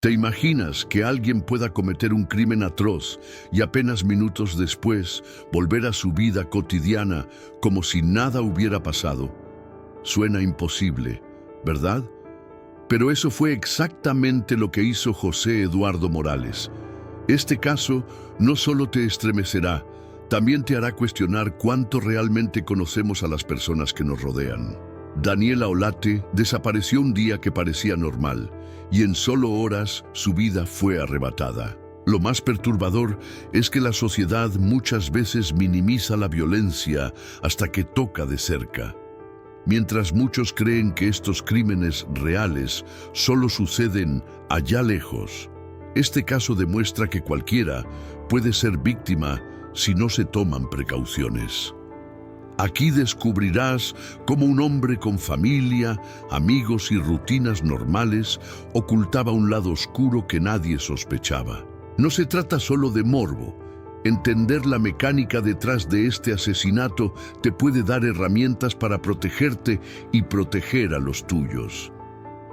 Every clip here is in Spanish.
¿Te imaginas que alguien pueda cometer un crimen atroz y apenas minutos después volver a su vida cotidiana como si nada hubiera pasado? Suena imposible, ¿verdad? Pero eso fue exactamente lo que hizo José Eduardo Morales. Este caso no solo te estremecerá, también te hará cuestionar cuánto realmente conocemos a las personas que nos rodean. Daniela Olate desapareció un día que parecía normal, y en solo horas su vida fue arrebatada. Lo más perturbador es que la sociedad muchas veces minimiza la violencia hasta que toca de cerca. Mientras muchos creen que estos crímenes reales solo suceden allá lejos, este caso demuestra que cualquiera puede ser víctima si no se toman precauciones. Aquí descubrirás cómo un hombre con familia, amigos y rutinas normales ocultaba un lado oscuro que nadie sospechaba. No se trata solo de morbo. Entender la mecánica detrás de este asesinato te puede dar herramientas para protegerte y proteger a los tuyos.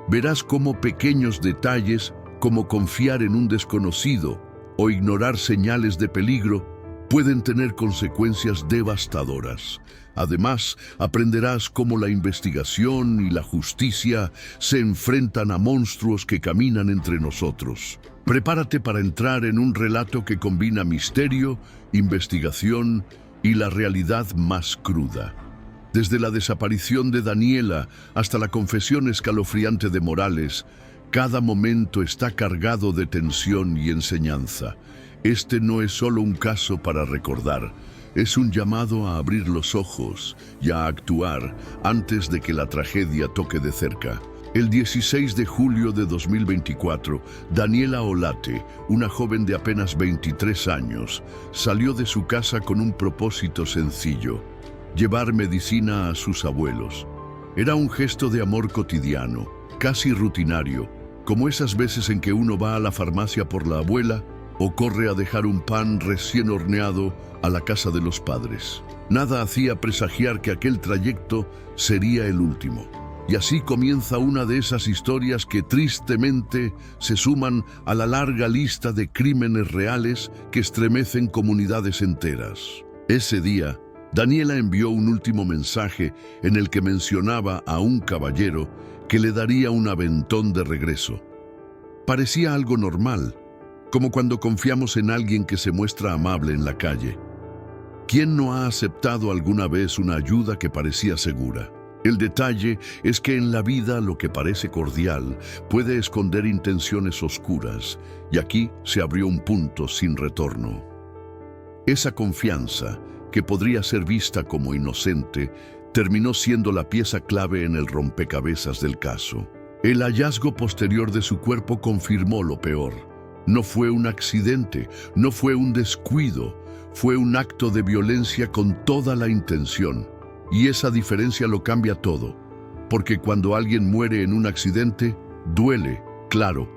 Verás cómo pequeños detalles, como confiar en un desconocido o ignorar señales de peligro, pueden tener consecuencias devastadoras. Además, aprenderás cómo la investigación y la justicia se enfrentan a monstruos que caminan entre nosotros. Prepárate para entrar en un relato que combina misterio, investigación y la realidad más cruda. Desde la desaparición de Daniela hasta la confesión escalofriante de Morales, cada momento está cargado de tensión y enseñanza. Este no es solo un caso para recordar, es un llamado a abrir los ojos y a actuar antes de que la tragedia toque de cerca. El 16 de julio de 2024, Daniela Olate, una joven de apenas 23 años, salió de su casa con un propósito sencillo: llevar medicina a sus abuelos. Era un gesto de amor cotidiano, casi rutinario, como esas veces en que uno va a la farmacia por la abuela o corre a dejar un pan recién horneado a la casa de los padres. Nada hacía presagiar que aquel trayecto sería el último. Y así comienza una de esas historias que tristemente se suman a la larga lista de crímenes reales que estremecen comunidades enteras. Ese día, Daniela envió un último mensaje en el que mencionaba a un caballero que le daría un aventón de regreso. Parecía algo normal, como cuando confiamos en alguien que se muestra amable en la calle. ¿Quién no ha aceptado alguna vez una ayuda que parecía segura? El detalle es que en la vida lo que parece cordial puede esconder intenciones oscuras, y aquí se abrió un punto sin retorno. Esa confianza, que podría ser vista como inocente, terminó siendo la pieza clave en el rompecabezas del caso. El hallazgo posterior de su cuerpo confirmó lo peor. No fue un accidente, no fue un descuido, fue un acto de violencia con toda la intención. Y esa diferencia lo cambia todo, porque cuando alguien muere en un accidente, duele, claro,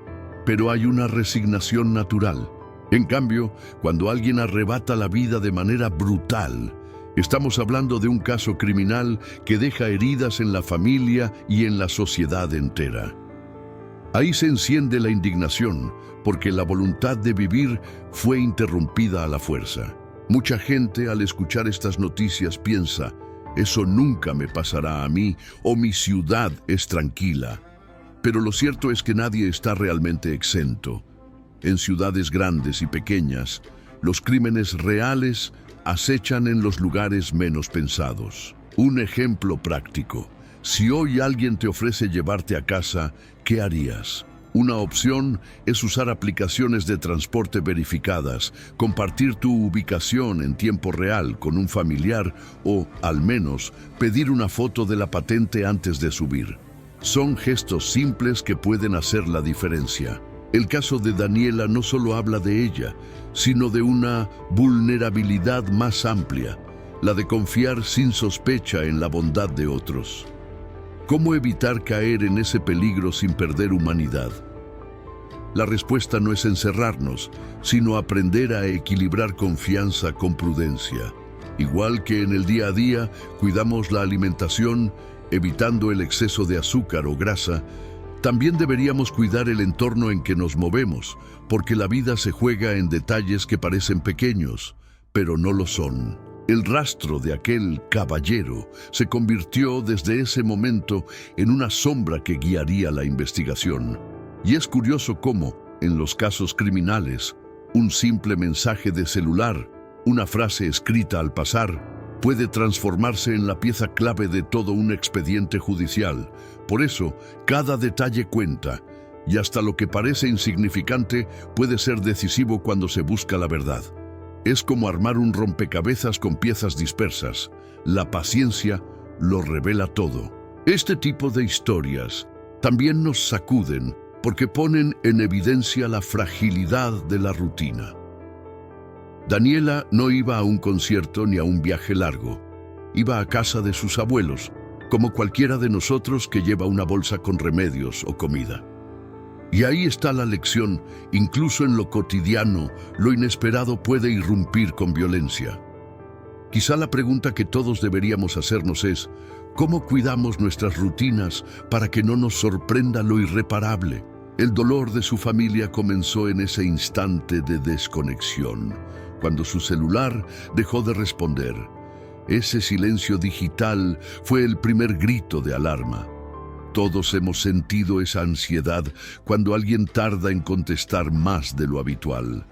pero hay una resignación natural. En cambio, cuando alguien arrebata la vida de manera brutal, estamos hablando de un caso criminal que deja heridas en la familia y en la sociedad entera. Ahí se enciende la indignación, porque la voluntad de vivir fue interrumpida a la fuerza. Mucha gente al escuchar estas noticias piensa: eso nunca me pasará a mí, o mi ciudad es tranquila. Pero lo cierto es que nadie está realmente exento. En ciudades grandes y pequeñas, los crímenes reales acechan en los lugares menos pensados. Un ejemplo práctico: si hoy alguien te ofrece llevarte a casa, ¿qué harías? Una opción es usar aplicaciones de transporte verificadas, compartir tu ubicación en tiempo real con un familiar o, al menos, pedir una foto de la patente antes de subir. Son gestos simples que pueden hacer la diferencia. El caso de Daniela no solo habla de ella, sino de una vulnerabilidad más amplia, la de confiar sin sospecha en la bondad de otros. ¿Cómo evitar caer en ese peligro sin perder humanidad? La respuesta no es encerrarnos, sino aprender a equilibrar confianza con prudencia. Igual que en el día a día, cuidamos la alimentación, evitando el exceso de azúcar o grasa, También deberíamos cuidar el entorno en que nos movemos, porque la vida se juega en detalles que parecen pequeños, pero no lo son. El rastro de aquel caballero se convirtió desde ese momento en una sombra que guiaría la investigación. Y es curioso cómo, en los casos criminales, un simple mensaje de celular, una frase escrita al pasar, puede transformarse en la pieza clave de todo un expediente judicial. Por eso, cada detalle cuenta, y hasta lo que parece insignificante puede ser decisivo cuando se busca la verdad. Es como armar un rompecabezas con piezas dispersas. La paciencia lo revela todo. Este tipo de historias también nos sacuden porque ponen en evidencia la fragilidad de la rutina. Daniela no iba a un concierto ni a un viaje largo. Iba a casa de sus abuelos, como cualquiera de nosotros que lleva una bolsa con remedios o comida. Y ahí está la lección: incluso en lo cotidiano, lo inesperado puede irrumpir con violencia. Quizá la pregunta que todos deberíamos hacernos es: ¿cómo cuidamos nuestras rutinas para que no nos sorprenda lo irreparable? El dolor de su familia comenzó en ese instante de desconexión, cuando su celular dejó de responder. Ese silencio digital fue el primer grito de alarma. Todos hemos sentido esa ansiedad cuando alguien tarda en contestar más de lo habitual.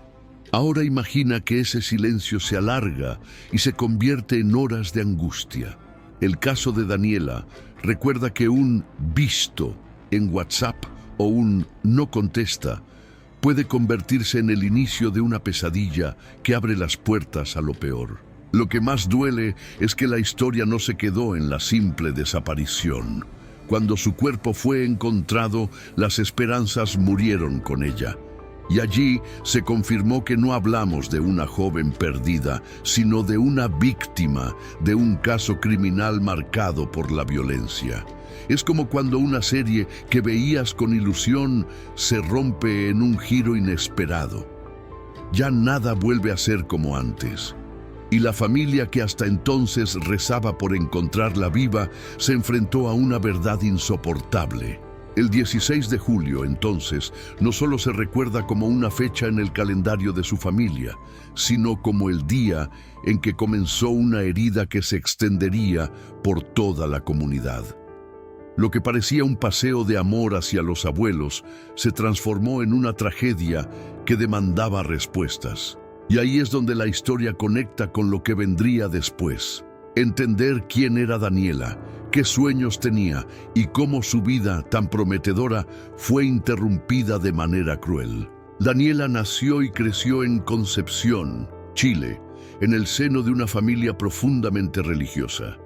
Ahora imagina que ese silencio se alarga y se convierte en horas de angustia. El caso de Daniela recuerda que un visto en WhatsApp o un no contesta puede convertirse en el inicio de una pesadilla que abre las puertas a lo peor. Lo que más duele es que la historia no se quedó en la simple desaparición. Cuando su cuerpo fue encontrado, las esperanzas murieron con ella. Y allí se confirmó que no hablamos de una joven perdida, sino de una víctima de un caso criminal marcado por la violencia. Es como cuando una serie que veías con ilusión se rompe en un giro inesperado. Ya nada vuelve a ser como antes. Y la familia que hasta entonces rezaba por encontrarla viva se enfrentó a una verdad insoportable. El 16 de julio, entonces, no solo se recuerda como una fecha en el calendario de su familia, sino como el día en que comenzó una herida que se extendería por toda la comunidad. Lo que parecía un paseo de amor hacia los abuelos se transformó en una tragedia que demandaba respuestas. Y ahí es donde la historia conecta con lo que vendría después. Entender quién era Daniela, qué sueños tenía y cómo su vida tan prometedora fue interrumpida de manera cruel. Daniela nació y creció en Concepción, Chile, en el seno de una familia profundamente religiosa.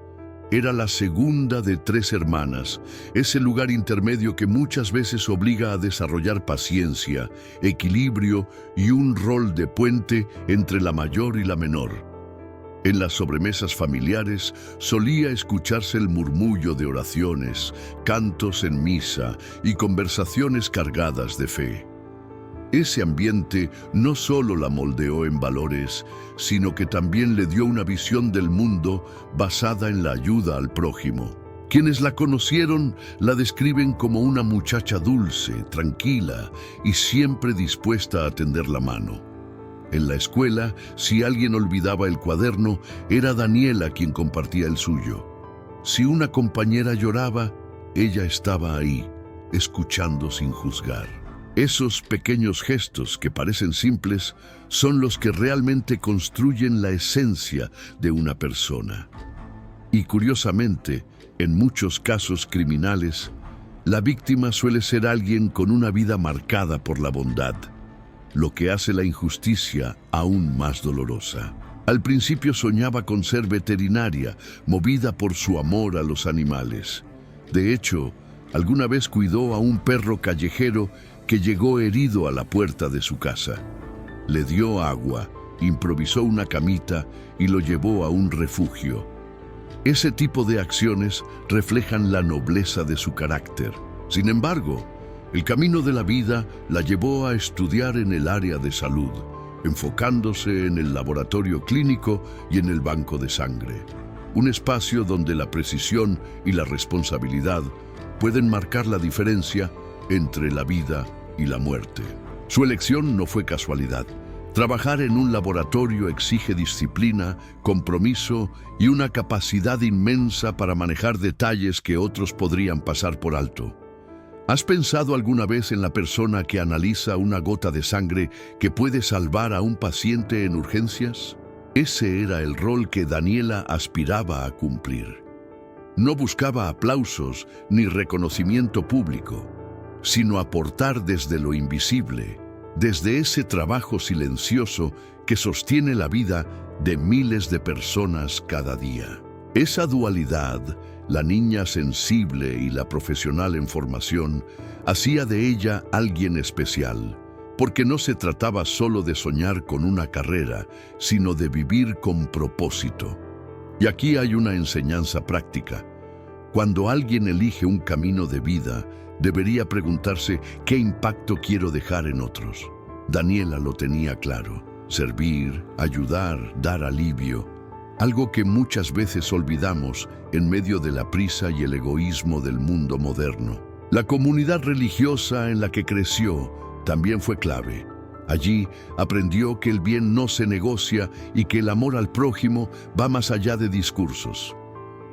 Era la segunda de 3 hermanas, ese lugar intermedio que muchas veces obliga a desarrollar paciencia, equilibrio y un rol de puente entre la mayor y la menor. En las sobremesas familiares solía escucharse el murmullo de oraciones, cantos en misa y conversaciones cargadas de fe. Ese ambiente no solo la moldeó en valores, sino que también le dio una visión del mundo basada en la ayuda al prójimo. Quienes la conocieron la describen como una muchacha dulce, tranquila y siempre dispuesta a tender la mano. En la escuela, si alguien olvidaba el cuaderno, era Daniela quien compartía el suyo. Si una compañera lloraba, ella estaba ahí, escuchando sin juzgar. Esos pequeños gestos que parecen simples son los que realmente construyen la esencia de una persona. Y curiosamente, en muchos casos criminales, la víctima suele ser alguien con una vida marcada por la bondad, lo que hace la injusticia aún más dolorosa. Al principio soñaba con ser veterinaria, movida por su amor a los animales. De hecho, alguna vez cuidó a un perro callejero que llegó herido a la puerta de su casa. Le dio agua, improvisó una camita y lo llevó a un refugio. Ese tipo de acciones reflejan la nobleza de su carácter. Sin embargo, el camino de la vida la llevó a estudiar en el área de salud, enfocándose en el laboratorio clínico y en el banco de sangre. Un espacio donde la precisión y la responsabilidad pueden marcar la diferencia entre la vida y la muerte. Su elección no fue casualidad. Trabajar en un laboratorio exige disciplina, compromiso y una capacidad inmensa para manejar detalles que otros podrían pasar por alto. ¿Has pensado alguna vez en la persona que analiza una gota de sangre que puede salvar a un paciente en urgencias? Ese era el rol que Daniela aspiraba a cumplir. No buscaba aplausos ni reconocimiento público, sino aportar desde lo invisible, desde ese trabajo silencioso que sostiene la vida de miles de personas cada día. Esa dualidad, la niña sensible y la profesional en formación, hacía de ella alguien especial, porque no se trataba solo de soñar con una carrera, sino de vivir con propósito. Y aquí hay una enseñanza práctica. Cuando alguien elige un camino de vida, debería preguntarse qué impacto quiero dejar en otros. Daniela lo tenía claro: servir, ayudar, dar alivio. Algo que muchas veces olvidamos en medio de la prisa y el egoísmo del mundo moderno. La comunidad religiosa en la que creció también fue clave. Allí aprendió que el bien no se negocia y que el amor al prójimo va más allá de discursos.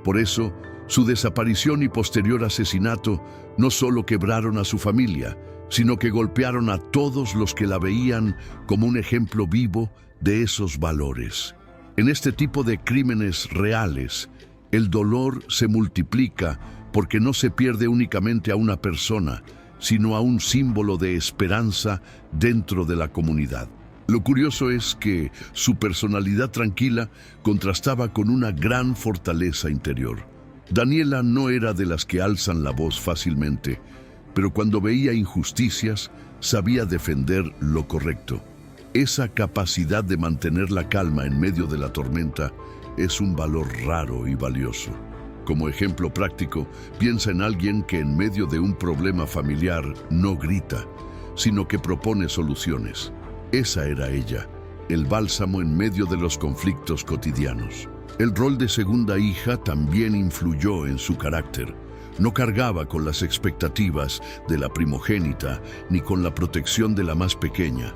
Por eso, su desaparición y posterior asesinato no solo quebraron a su familia, sino que golpearon a todos los que la veían como un ejemplo vivo de esos valores. En este tipo de crímenes reales, el dolor se multiplica porque no se pierde únicamente a una persona, sino a un símbolo de esperanza dentro de la comunidad. Lo curioso es que su personalidad tranquila contrastaba con una gran fortaleza interior. Daniela no era de las que alzan la voz fácilmente, pero cuando veía injusticias, sabía defender lo correcto. Esa capacidad de mantener la calma en medio de la tormenta es un valor raro y valioso. Como ejemplo práctico, piensa en alguien que en medio de un problema familiar no grita, sino que propone soluciones. Esa era ella, el bálsamo en medio de los conflictos cotidianos. El rol de segunda hija también influyó en su carácter. No cargaba con las expectativas de la primogénita ni con la protección de la más pequeña.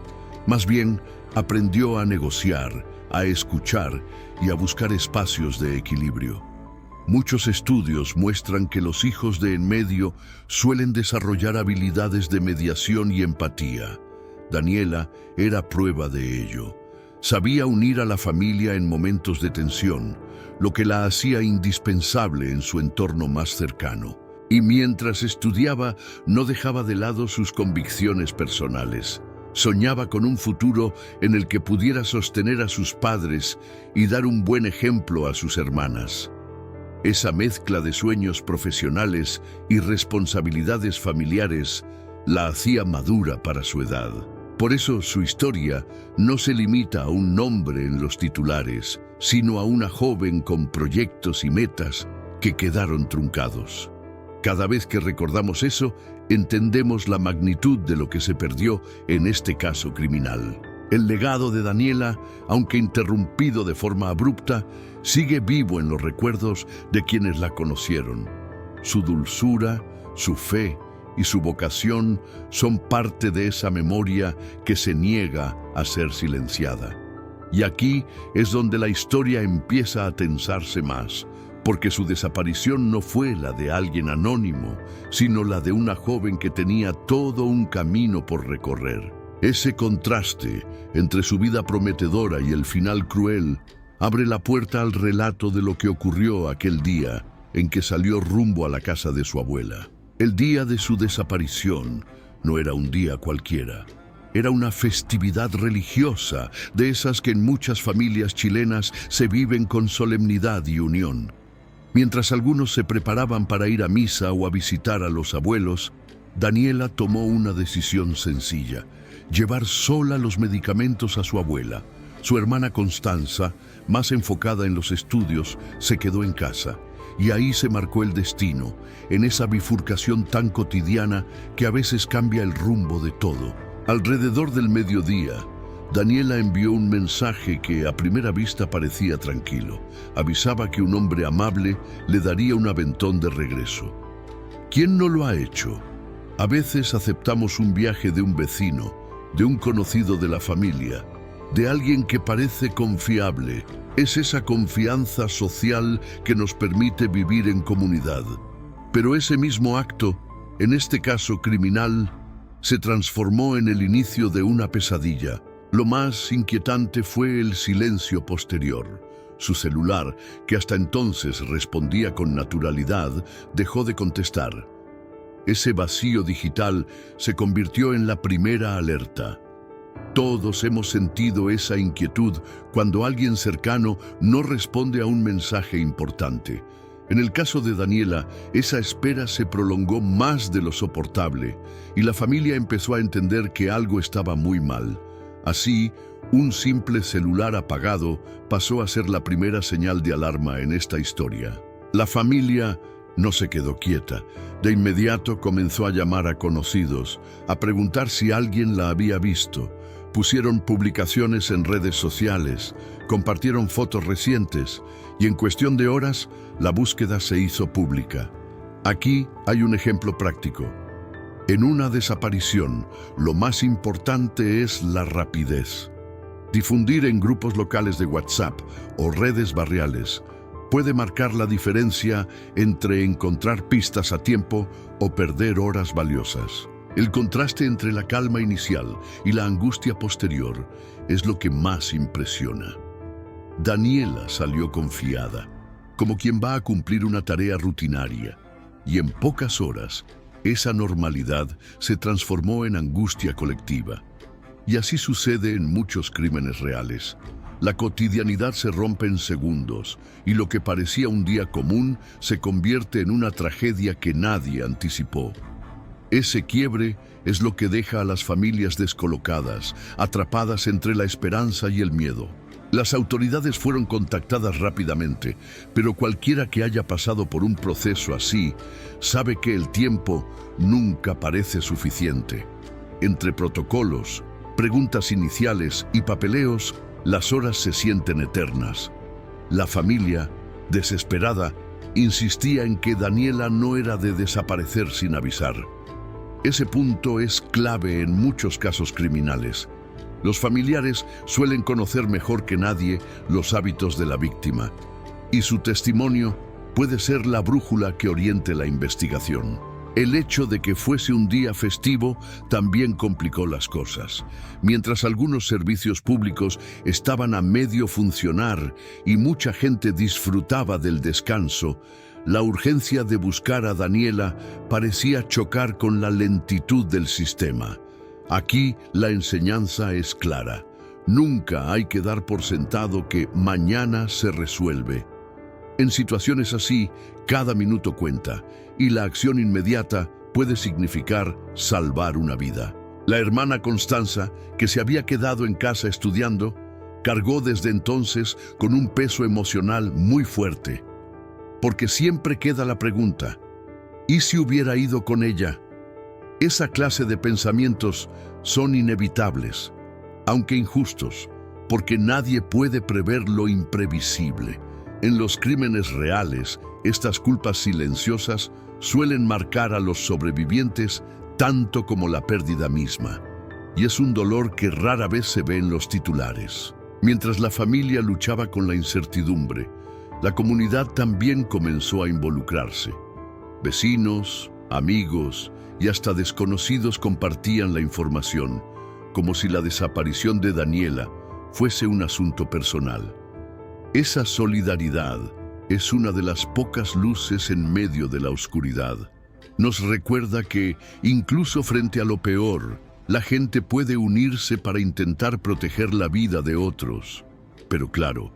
Más bien, aprendió a negociar, a escuchar y a buscar espacios de equilibrio. Muchos estudios muestran que los hijos de en medio suelen desarrollar habilidades de mediación y empatía. Daniela era prueba de ello. Sabía unir a la familia en momentos de tensión, lo que la hacía indispensable en su entorno más cercano. Y mientras estudiaba, no dejaba de lado sus convicciones personales. Soñaba con un futuro en el que pudiera sostener a sus padres y dar un buen ejemplo a sus hermanas. Esa mezcla de sueños profesionales y responsabilidades familiares la hacía madura para su edad. Por eso su historia no se limita a un nombre en los titulares, sino a una joven con proyectos y metas que quedaron truncados. Cada vez que recordamos eso, entendemos la magnitud de lo que se perdió en este caso criminal. El legado de Daniela, aunque interrumpido de forma abrupta, sigue vivo en los recuerdos de quienes la conocieron. Su dulzura, su fe y su vocación son parte de esa memoria que se niega a ser silenciada. Y aquí es donde la historia empieza a tensarse más, porque su desaparición no fue la de alguien anónimo, sino la de una joven que tenía todo un camino por recorrer. Ese contraste entre su vida prometedora y el final cruel abre la puerta al relato de lo que ocurrió aquel día en que salió rumbo a la casa de su abuela. El día de su desaparición no era un día cualquiera. Era una festividad religiosa, de esas que en muchas familias chilenas se viven con solemnidad y unión. Mientras algunos se preparaban para ir a misa o a visitar a los abuelos, Daniela tomó una decisión sencilla: llevar sola los medicamentos a su abuela. Su hermana Constanza, más enfocada en los estudios, se quedó en casa. Y ahí se marcó el destino, en esa bifurcación tan cotidiana que a veces cambia el rumbo de todo. Alrededor del mediodía, Daniela envió un mensaje que a primera vista parecía tranquilo. Avisaba que un hombre amable le daría un aventón de regreso. ¿Quién no lo ha hecho? A veces aceptamos un viaje de un vecino, de un conocido de la familia, de alguien que parece confiable. Es esa confianza social que nos permite vivir en comunidad. Pero ese mismo acto, en este caso criminal, se transformó en el inicio de una pesadilla. Lo más inquietante fue el silencio posterior. Su celular, que hasta entonces respondía con naturalidad, dejó de contestar. Ese vacío digital se convirtió en la primera alerta. Todos hemos sentido esa inquietud cuando alguien cercano no responde a un mensaje importante. En el caso de Daniela, esa espera se prolongó más de lo soportable y la familia empezó a entender que algo estaba muy mal. Así, un simple celular apagado pasó a ser la primera señal de alarma en esta historia. La familia no se quedó quieta. De inmediato comenzó a llamar a conocidos, a preguntar si alguien la había visto. Pusieron publicaciones en redes sociales, compartieron fotos recientes y en cuestión de horas la búsqueda se hizo pública. Aquí hay un ejemplo práctico. En una desaparición, lo más importante es la rapidez. Difundir en grupos locales de WhatsApp o redes barriales puede marcar la diferencia entre encontrar pistas a tiempo o perder horas valiosas. El contraste entre la calma inicial y la angustia posterior es lo que más impresiona. Daniela salió confiada, como quien va a cumplir una tarea rutinaria, y en pocas horas, esa normalidad se transformó en angustia colectiva. Y así sucede en muchos crímenes reales. La cotidianidad se rompe en segundos, y lo que parecía un día común se convierte en una tragedia que nadie anticipó. Ese quiebre es lo que deja a las familias descolocadas, atrapadas entre la esperanza y el miedo. Las autoridades fueron contactadas rápidamente, pero cualquiera que haya pasado por un proceso así sabe que el tiempo nunca parece suficiente. Entre protocolos, preguntas iniciales y papeleos, las horas se sienten eternas. La familia, desesperada, insistía en que Daniela no era de desaparecer sin avisar. Ese punto es clave en muchos casos criminales. Los familiares suelen conocer mejor que nadie los hábitos de la víctima, y su testimonio puede ser la brújula que oriente la investigación. El hecho de que fuese un día festivo también complicó las cosas. Mientras algunos servicios públicos estaban a medio funcionar y mucha gente disfrutaba del descanso, la urgencia de buscar a Daniela parecía chocar con la lentitud del sistema. Aquí la enseñanza es clara. Nunca hay que dar por sentado que mañana se resuelve. En situaciones así, cada minuto cuenta, y la acción inmediata puede significar salvar una vida. La hermana Constanza, que se había quedado en casa estudiando, cargó desde entonces con un peso emocional muy fuerte. Porque siempre queda la pregunta, ¿y si hubiera ido con ella? Esa clase de pensamientos son inevitables, aunque injustos, porque nadie puede prever lo imprevisible. En los crímenes reales, estas culpas silenciosas suelen marcar a los sobrevivientes tanto como la pérdida misma, y es un dolor que rara vez se ve en los titulares. Mientras la familia luchaba con la incertidumbre, la comunidad también comenzó a involucrarse. Vecinos, amigos y hasta desconocidos compartían la información, como si la desaparición de Daniela fuese un asunto personal. Esa solidaridad es una de las pocas luces en medio de la oscuridad. Nos recuerda que, incluso frente a lo peor, la gente puede unirse para intentar proteger la vida de otros. Pero claro,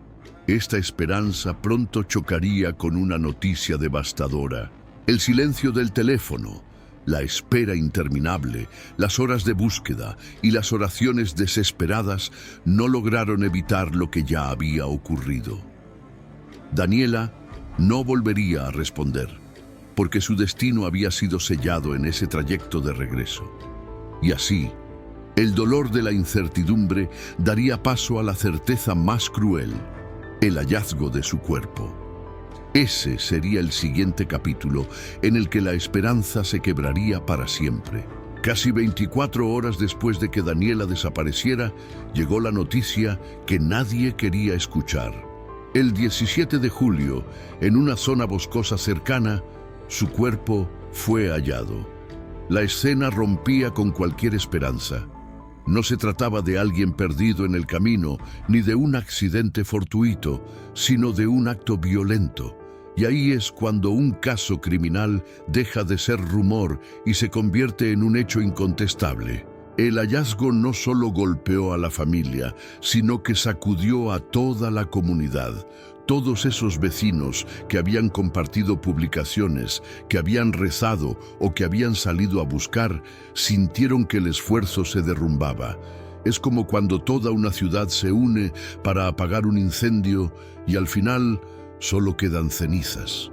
esta esperanza pronto chocaría con una noticia devastadora. El silencio del teléfono, la espera interminable, las horas de búsqueda y las oraciones desesperadas no lograron evitar lo que ya había ocurrido. Daniela no volvería a responder, porque su destino había sido sellado en ese trayecto de regreso. Y así, el dolor de la incertidumbre daría paso a la certeza más cruel: el hallazgo de su cuerpo. Ese sería el siguiente capítulo en el que la esperanza se quebraría para siempre. Casi 24 horas después de que Daniela desapareciera, llegó la noticia que nadie quería escuchar. El 17 de julio, en una zona boscosa cercana, su cuerpo fue hallado. La escena rompía con cualquier esperanza. No se trataba de alguien perdido en el camino, ni de un accidente fortuito, sino de un acto violento. Y ahí es cuando un caso criminal deja de ser rumor y se convierte en un hecho incontestable. El hallazgo no solo golpeó a la familia, sino que sacudió a toda la comunidad. Todos esos vecinos que habían compartido publicaciones, que habían rezado o que habían salido a buscar, sintieron que el esfuerzo se derrumbaba. Es como cuando toda una ciudad se une para apagar un incendio y al final solo quedan cenizas.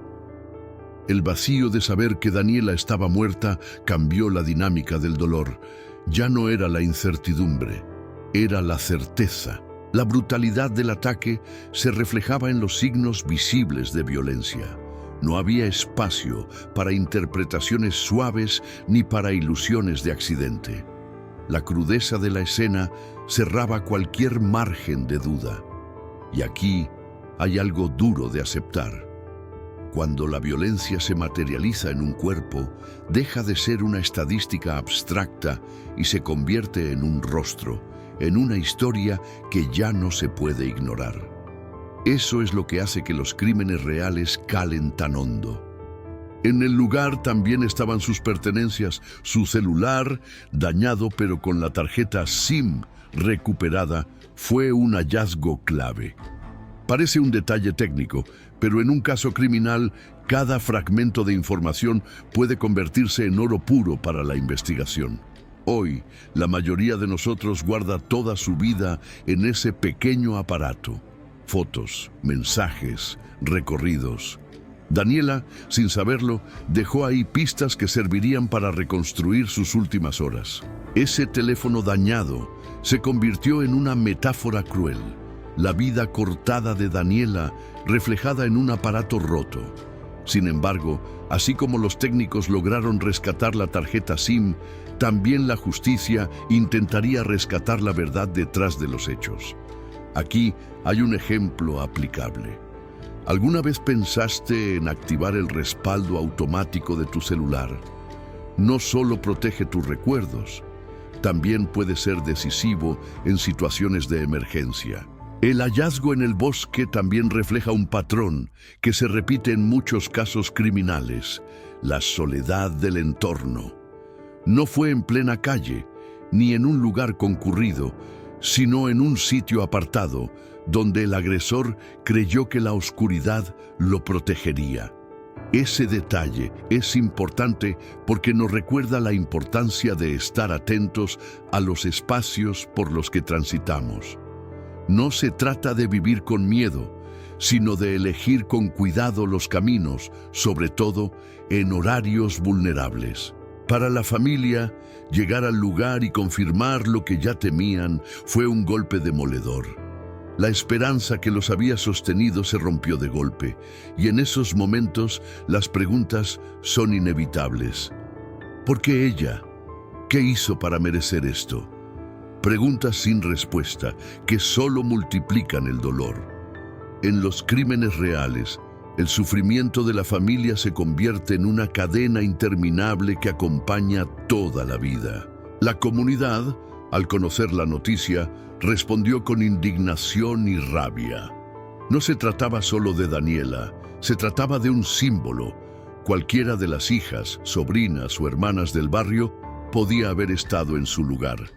El vacío de saber que Daniela estaba muerta cambió la dinámica del dolor. Ya no era la incertidumbre, era la certeza. La brutalidad del ataque se reflejaba en los signos visibles de violencia. No había espacio para interpretaciones suaves ni para ilusiones de accidente. La crudeza de la escena cerraba cualquier margen de duda. Y aquí hay algo duro de aceptar. Cuando la violencia se materializa en un cuerpo, deja de ser una estadística abstracta y se convierte en un rostro, en una historia que ya no se puede ignorar. Eso es lo que hace que los crímenes reales calen tan hondo. En el lugar también estaban sus pertenencias, su celular, dañado pero con la tarjeta SIM recuperada, fue un hallazgo clave. Parece un detalle técnico, pero en un caso criminal, cada fragmento de información puede convertirse en oro puro para la investigación. Hoy, la mayoría de nosotros guarda toda su vida en ese pequeño aparato. Fotos, mensajes, recorridos. Daniela, sin saberlo, dejó ahí pistas que servirían para reconstruir sus últimas horas. Ese teléfono dañado se convirtió en una metáfora cruel. La vida cortada de Daniela reflejada en un aparato roto. Sin embargo, así como los técnicos lograron rescatar la tarjeta SIM, también la justicia intentaría rescatar la verdad detrás de los hechos. Aquí hay un ejemplo aplicable. ¿Alguna vez pensaste en activar el respaldo automático de tu celular? No solo protege tus recuerdos, también puede ser decisivo en situaciones de emergencia. El hallazgo en el bosque también refleja un patrón que se repite en muchos casos criminales: la soledad del entorno. No fue en plena calle, ni en un lugar concurrido, sino en un sitio apartado, donde el agresor creyó que la oscuridad lo protegería. Ese detalle es importante porque nos recuerda la importancia de estar atentos a los espacios por los que transitamos. No se trata de vivir con miedo, sino de elegir con cuidado los caminos, sobre todo en horarios vulnerables. Para la familia, llegar al lugar y confirmar lo que ya temían fue un golpe demoledor. La esperanza que los había sostenido se rompió de golpe, y en esos momentos las preguntas son inevitables. ¿Por qué ella? ¿Qué hizo para merecer esto? Preguntas sin respuesta que solo multiplican el dolor. En los crímenes reales, el sufrimiento de la familia se convierte en una cadena interminable que acompaña toda la vida. La comunidad, al conocer la noticia, respondió con indignación y rabia. No se trataba solo de Daniela, se trataba de un símbolo. Cualquiera de las hijas, sobrinas o hermanas del barrio podía haber estado en su lugar.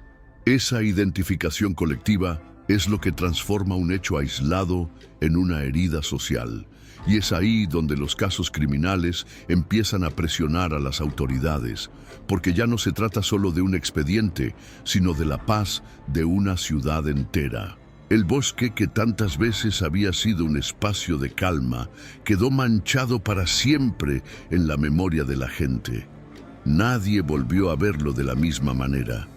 Esa identificación colectiva es lo que transforma un hecho aislado en una herida social. Y es ahí donde los casos criminales empiezan a presionar a las autoridades, porque ya no se trata solo de un expediente, sino de la paz de una ciudad entera. El bosque, que tantas veces había sido un espacio de calma, quedó manchado para siempre en la memoria de la gente. Nadie volvió a verlo de la misma manera.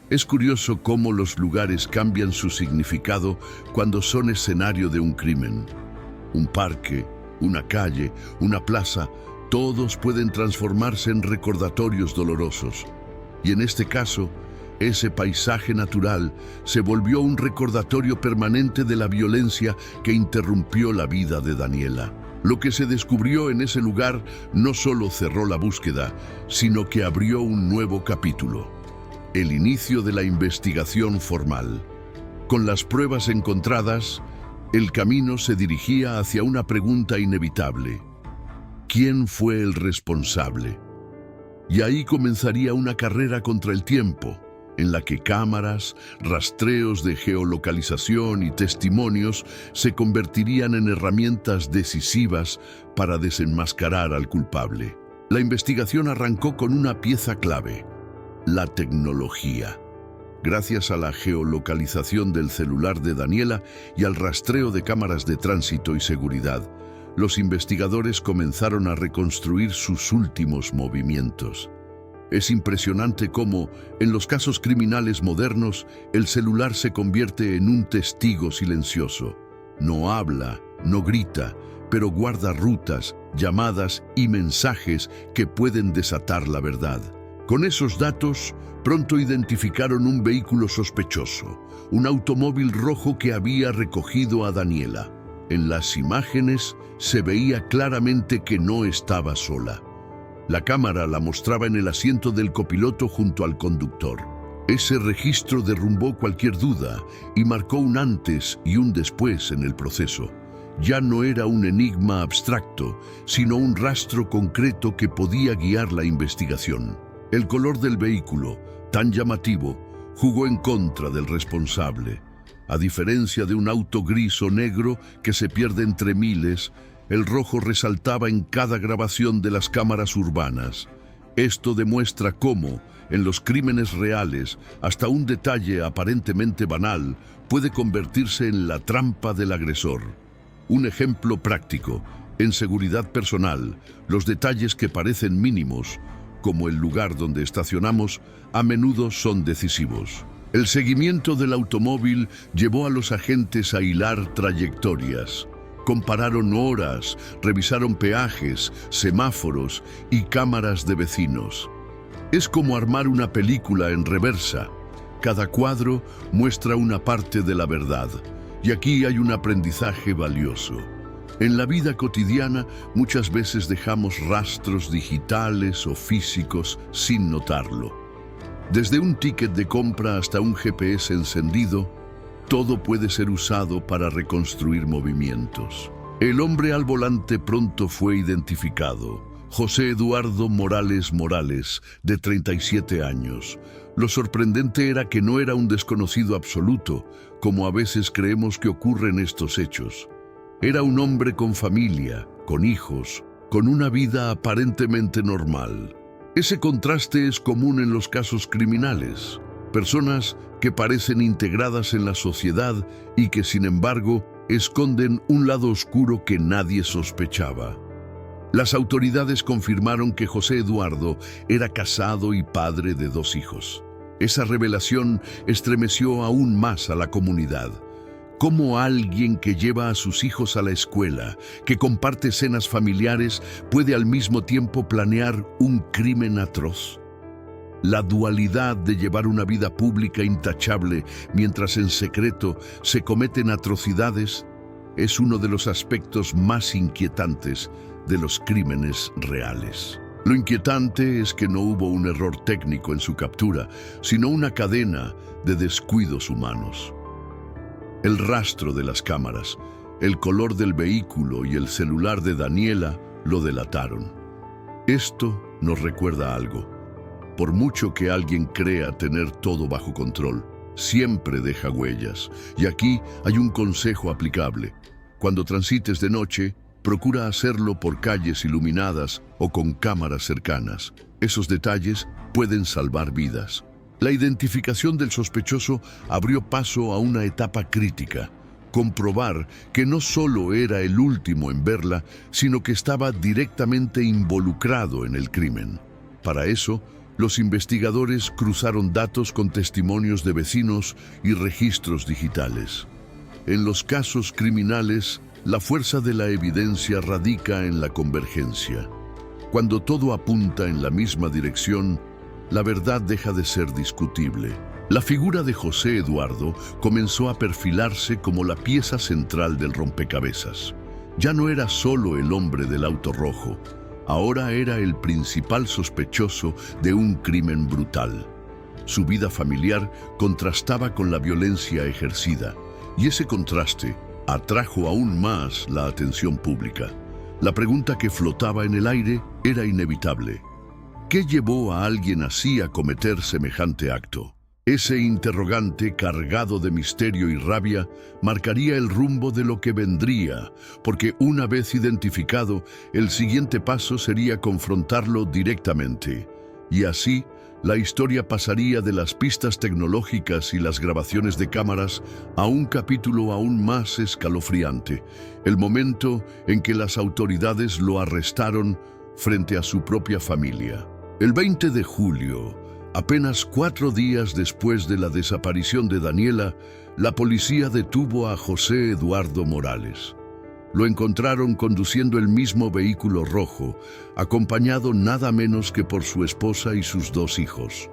Es curioso cómo los lugares cambian su significado cuando son escenario de un crimen. Un parque, una calle, una plaza, todos pueden transformarse en recordatorios dolorosos. Y en este caso, ese paisaje natural se volvió un recordatorio permanente de la violencia que interrumpió la vida de Daniela. Lo que se descubrió en ese lugar no solo cerró la búsqueda, sino que abrió un nuevo capítulo: el inicio de la investigación formal. Con las pruebas encontradas, el camino se dirigía hacia una pregunta inevitable: ¿quién fue el responsable? Y ahí comenzaría una carrera contra el tiempo, en la que cámaras, rastreos de geolocalización y testimonios se convertirían en herramientas decisivas para desenmascarar al culpable. La investigación arrancó con una pieza clave: la tecnología. Gracias a la geolocalización del celular de Daniela y al rastreo de cámaras de tránsito y seguridad, los investigadores comenzaron a reconstruir sus últimos movimientos. Es impresionante cómo, en los casos criminales modernos, el celular se convierte en un testigo silencioso. No habla, no grita, pero guarda rutas, llamadas y mensajes que pueden desatar la verdad. Con esos datos, pronto identificaron un vehículo sospechoso, un automóvil rojo que había recogido a Daniela. En las imágenes se veía claramente que no estaba sola. La cámara la mostraba en el asiento del copiloto junto al conductor. Ese registro derrumbó cualquier duda y marcó un antes y un después en el proceso. Ya no era un enigma abstracto, sino un rastro concreto que podía guiar la investigación. El color del vehículo, tan llamativo, jugó en contra del responsable. A diferencia de un auto gris o negro que se pierde entre miles, el rojo resaltaba en cada grabación de las cámaras urbanas. Esto demuestra cómo, en los crímenes reales, hasta un detalle aparentemente banal puede convertirse en la trampa del agresor. Un ejemplo práctico: en seguridad personal, los detalles que parecen mínimos, como el lugar donde estacionamos, a menudo son decisivos. El seguimiento del automóvil llevó a los agentes a hilar trayectorias. Compararon horas, revisaron peajes, semáforos y cámaras de vecinos. Es como armar una película en reversa. Cada cuadro muestra una parte de la verdad, y aquí hay un aprendizaje valioso. En la vida cotidiana muchas veces dejamos rastros digitales o físicos sin notarlo. Desde un ticket de compra hasta un GPS encendido, todo puede ser usado para reconstruir movimientos. El hombre al volante pronto fue identificado: José Eduardo Morales Morales, de 37 años. Lo sorprendente era que no era un desconocido absoluto, como a veces creemos que ocurre en estos hechos. Era un hombre con familia, con hijos, con una vida aparentemente normal. Ese contraste es común en los casos criminales. Personas que parecen integradas en la sociedad y que, sin embargo, esconden un lado oscuro que nadie sospechaba. Las autoridades confirmaron que José Eduardo era casado y padre de 2 hijos. Esa revelación estremeció aún más a la comunidad. ¿Cómo alguien que lleva a sus hijos a la escuela, que comparte cenas familiares, puede al mismo tiempo planear un crimen atroz? La dualidad de llevar una vida pública intachable mientras en secreto se cometen atrocidades es uno de los aspectos más inquietantes de los crímenes reales. Lo inquietante es que no hubo un error técnico en su captura, sino una cadena de descuidos humanos. El rastro de las cámaras, el color del vehículo y el celular de Daniela lo delataron. Esto nos recuerda algo. Por mucho que alguien crea tener todo bajo control, siempre deja huellas. Y aquí hay un consejo aplicable. Cuando transites de noche, procura hacerlo por calles iluminadas o con cámaras cercanas. Esos detalles pueden salvar vidas. La identificación del sospechoso abrió paso a una etapa crítica: comprobar que no solo era el último en verla, sino que estaba directamente involucrado en el crimen. Para eso, los investigadores cruzaron datos con testimonios de vecinos y registros digitales. En los casos criminales, La fuerza de la evidencia radica en la convergencia. Cuando todo apunta en la misma dirección, la verdad deja de ser discutible. La figura de José Eduardo comenzó a perfilarse como la pieza central del rompecabezas. Ya no era solo el hombre del auto rojo, ahora era el principal sospechoso de un crimen brutal. Su vida familiar contrastaba con la violencia ejercida, y ese contraste atrajo aún más la atención pública. La pregunta que flotaba en el aire era inevitable. ¿Qué llevó a alguien así a cometer semejante acto? Ese interrogante cargado de misterio y rabia marcaría el rumbo de lo que vendría, porque una vez identificado, el siguiente paso sería confrontarlo directamente. Y así, la historia pasaría de las pistas tecnológicas y las grabaciones de cámaras a un capítulo aún más escalofriante, el momento en que las autoridades lo arrestaron frente a su propia familia. El 20 de julio, apenas 4 días después de la desaparición de Daniela, la policía detuvo a José Eduardo Morales. Lo encontraron conduciendo el mismo vehículo rojo, acompañado nada menos que por su esposa y sus 2 hijos.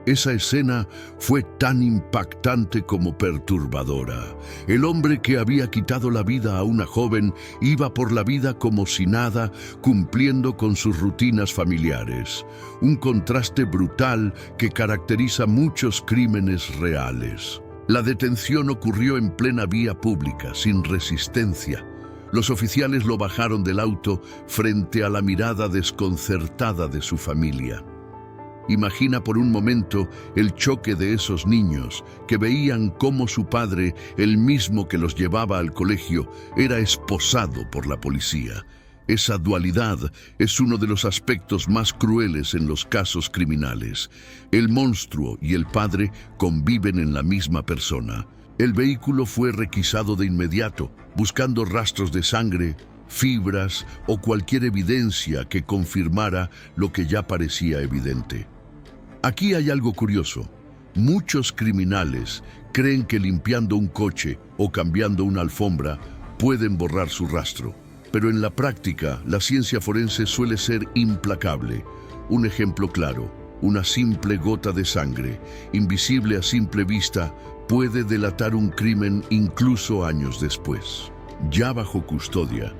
Esa escena fue tan impactante como perturbadora. El hombre que había quitado la vida a una joven iba por la vida como si nada, cumpliendo con sus rutinas familiares. Un contraste brutal que caracteriza muchos crímenes reales. La detención ocurrió en plena vía pública, sin resistencia. Los oficiales lo bajaron del auto frente a la mirada desconcertada de su familia. Imagina por un momento el choque de esos niños que veían cómo su padre, el mismo que los llevaba al colegio, era esposado por la policía. Esa dualidad es uno de los aspectos más crueles en los casos criminales. El monstruo y el padre conviven en la misma persona. El vehículo fue requisado de inmediato, buscando rastros de sangre, fibras o cualquier evidencia que confirmara lo que ya parecía evidente. Aquí hay algo curioso. Muchos criminales creen que limpiando un coche o cambiando una alfombra pueden borrar su rastro. Pero en la práctica, la ciencia forense suele ser implacable. Un ejemplo claro: una simple gota de sangre, invisible a simple vista, puede delatar un crimen incluso años después. Ya bajo custodia,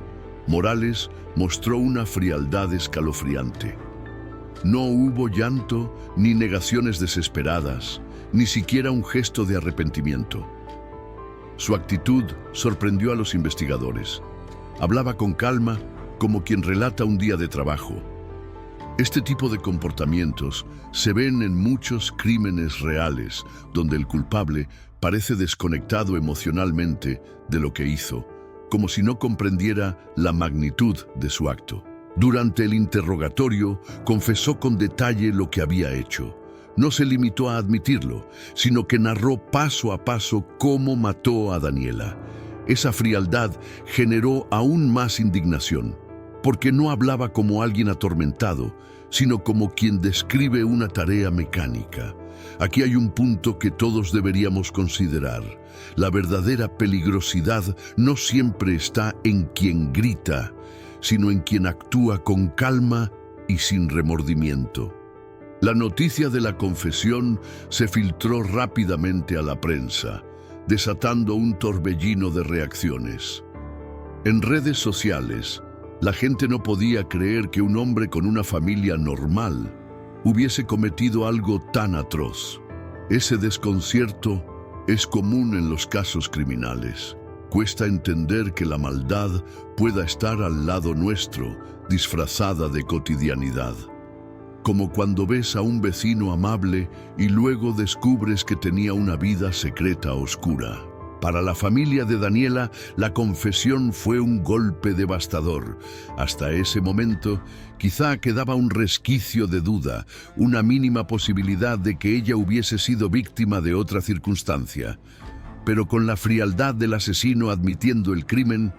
Morales mostró una frialdad escalofriante. No hubo llanto, ni negaciones desesperadas, ni siquiera un gesto de arrepentimiento. Su actitud sorprendió a los investigadores. Hablaba con calma, como quien relata un día de trabajo. Este tipo de comportamientos se ven en muchos crímenes reales, donde el culpable parece desconectado emocionalmente de lo que hizo, como si no comprendiera la magnitud de su acto. Durante el interrogatorio, confesó con detalle lo que había hecho. No se limitó a admitirlo, sino que narró paso a paso cómo mató a Daniela. Esa frialdad generó aún más indignación, porque no hablaba como alguien atormentado, sino como quien describe una tarea mecánica. Aquí hay un punto que todos deberíamos considerar. La verdadera peligrosidad no siempre está en quien grita, sino en quien actúa con calma y sin remordimiento. La noticia de la confesión se filtró rápidamente a la prensa, desatando un torbellino de reacciones. En redes sociales, la gente no podía creer que un hombre con una familia normal hubiese cometido algo tan atroz. Ese desconcierto es común en los casos criminales. Cuesta entender que la maldad pueda estar al lado nuestro, disfrazada de cotidianidad. Como cuando ves a un vecino amable y luego descubres que tenía una vida secreta oscura. Para la familia de Daniela, la confesión fue un golpe devastador. Hasta ese momento, quizá quedaba un resquicio de duda, una mínima posibilidad de que ella hubiese sido víctima de otra circunstancia. Pero con la frialdad del asesino admitiendo el crimen,